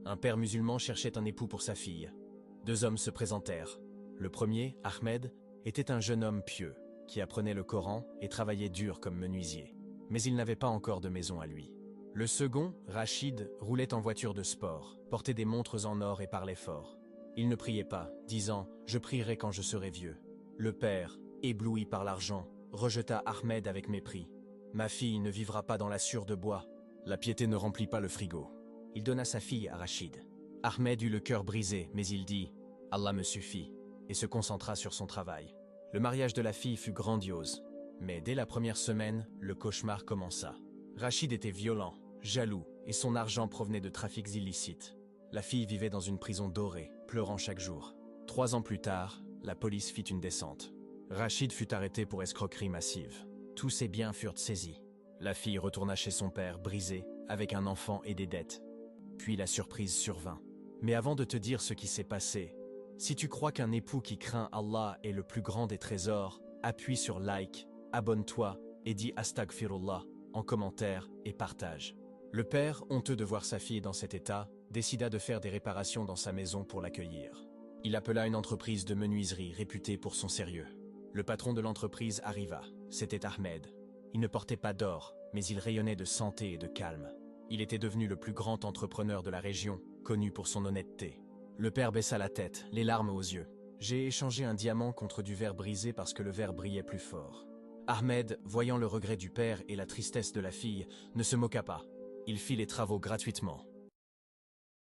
Un père musulman cherchait un époux pour sa fille. Deux hommes se présentèrent. Le premier, Ahmed, était un jeune homme pieux, qui apprenait le Coran et travaillait dur comme menuisier. Mais il n'avait pas encore de maison à lui. Le second, Rachid, roulait en voiture de sport, portait des montres en or et parlait fort. Il ne priait pas, disant « Je prierai quand je serai vieux ». Le père, ébloui par l'argent, rejeta Ahmed avec mépris. « Ma fille ne vivra pas dans la sciure de bois. La piété ne remplit pas le frigo. » Il donna sa fille à Rachid. Ahmed eut le cœur brisé, mais il dit « Allah me suffit » et se concentra sur son travail. Le mariage de la fille fut grandiose, mais dès la première semaine, le cauchemar commença. Rachid était violent, jaloux, et son argent provenait de trafics illicites. La fille vivait dans une prison dorée, pleurant chaque jour. 3 ans plus tard, la police fit une descente. Rachid fut arrêté pour escroquerie massive. Tous ses biens furent saisis. La fille retourna chez son père, brisée, avec un enfant et des dettes. Puis la surprise survint. Mais avant de te dire ce qui s'est passé, si tu crois qu'un époux qui craint Allah est le plus grand des trésors, appuie sur like, abonne-toi et dis Astaghfirullah en commentaire et partage. Le père, honteux de voir sa fille dans cet état, décida de faire des réparations dans sa maison pour l'accueillir. Il appela une entreprise de menuiserie réputée pour son sérieux. Le patron de l'entreprise arriva, c'était Ahmed. Il ne portait pas d'or, mais il rayonnait de santé et de calme. Il était devenu le plus grand entrepreneur de la région, connu pour son honnêteté. Le père baissa la tête, les larmes aux yeux. J'ai échangé un diamant contre du verre brisé parce que le verre brillait plus fort. Ahmed, voyant le regret du père et la tristesse de la fille, ne se moqua pas. Il fit les travaux gratuitement.